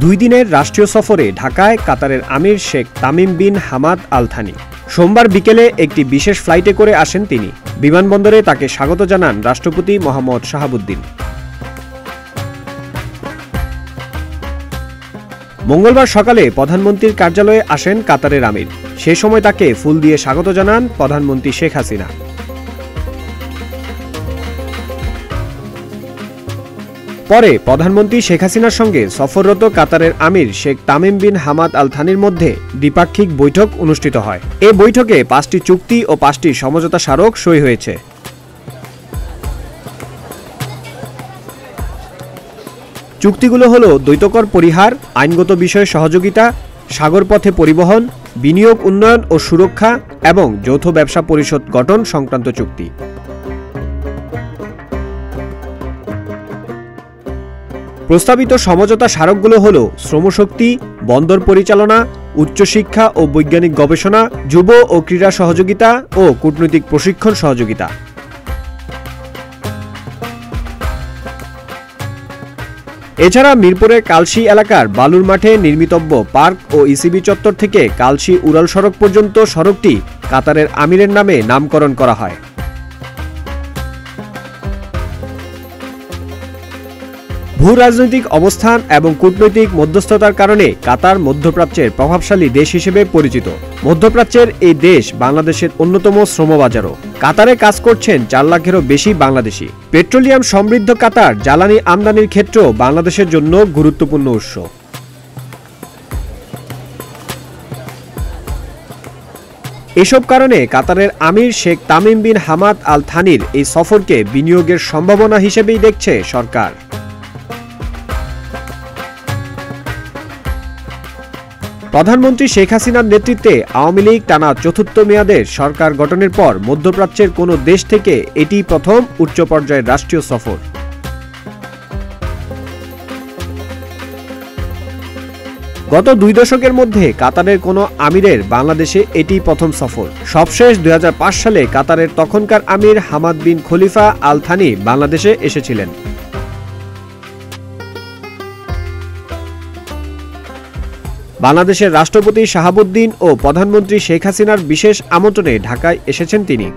2 দিনের রাষ্ট্রীয় সফরে ঢাকায় কাতারের আমির Sheikh Tamim bin Hamad Al Thani. সোমবার বিকেলে একটি বিশেষ ফ্লাইটে করে আসেন তিনি। বিমানবন্দরে তাকে স্বাগত জানান রাষ্ট্রপতি মোহাম্মদ শাহাবুদ্দিন। মঙ্গলবার সকালে প্রধানমন্ত্রীর কার্যালয়ে আসেন কাতারের আমির। সে সময় তাকে ফুল দিয়ে স্বাগত জানান প্রধানমন্ত্রী শেখ হাসিনা। পরে প্রধানমন্ত্রী শেখ হাসিনার সঙ্গে সফররত কাতারের আমির Sheikh Tamim bin Hamad Al থানির মধ্যে দ্বিপাক্ষিক বৈঠক অনুষ্ঠিত হয়। এ বৈঠকে 5টি চুক্তি ও 5টি সমঝোতা স্মারক সই হয়েছে। চুক্তিগুলো হলো দ্বৈতকর পরিহার, আইনগত বিষয়ে সহযোগিতা, সাগরপথে পরিবহন, বিনিয়োগ উন্নয়ন ও সুরক্ষা এবং যৌথ ব্যবসা পরিষদ গঠন সংক্রান্ত চুক্তি। প্রস্তাবিত সমঝোতা স্মারকগুলো হলো শ্রমশক্তি, বন্দর পরিচালনা, উচ্চশিক্ষা ও বৈজ্ঞানিক গবেষণা, যুব ও ক্রীড়া সহযোগিতা ও কূটনৈতিক প্রশিক্ষণ সহযোগিতা। এছাড়া মিরপুরের কালশী এলাকার বালুর মাঠে নির্মিতব্য পার্ক ও ইসিবি চত্বর থেকে কালশী উড়াল সড়ক পর্যন্ত সড়কটি কাতারের আমিরের নামে নামকরণ করা হয়। ভূ-রাজনৈতিক অবস্থান এবং কূটনৈতিক মধ্যস্থতার কারণে কাতার মধ্যপ্রাচ্যের প্রভাবশালী দেশ হিসেবে পরিচিত। মধ্যপ্রাচ্যের এই দেশ বাংলাদেশের অন্যতম শ্রমবাজারও। কাতারে কাজ করছেন 4 লাখেরও বেশি বাংলাদেশি। পেট্রোলিয়াম সমৃদ্ধ কাতার জ্বালানি আমদানির ক্ষেত্রেও বাংলাদেশের জন্য গুরুত্বপূর্ণ উৎস। এসব কারণে কাতারের আমির Sheikh Tamim bin Hamad Al থানির এই সফরকে বিনিয়োগের সম্ভাবনা হিসেবেই দেখছে সরকার। প্রধানমন্ত্রী শেখ হাসিনার নেতৃত্বে আওয়ামী লীগ টানা 4র্থ মেয়াদের সরকার গঠনের পর মধ্যপ্রাচ্যের কোনো দেশ থেকে এটি প্রথম উচ্চ পর্যায়ের রাষ্ট্রীয় সফর। গত 2 দশকের মধ্যে কাতারের কোনো আমিরের বাংলাদেশে এটি প্রথম সফর। সবশেষ 2005 সালে কাতারের তখনকার আমির হামাদ বিন খলিফা আল থানি বাংলাদেশে এসেছিলেন। বাংলাদেশের রাষ্ট্রপতি শাহাবুদ্দিন ও প্রধানমন্ত্রী শেখ হাসিনার বিশেষ আমন্ত্রণে ঢাকায় এসেছেন তিনি।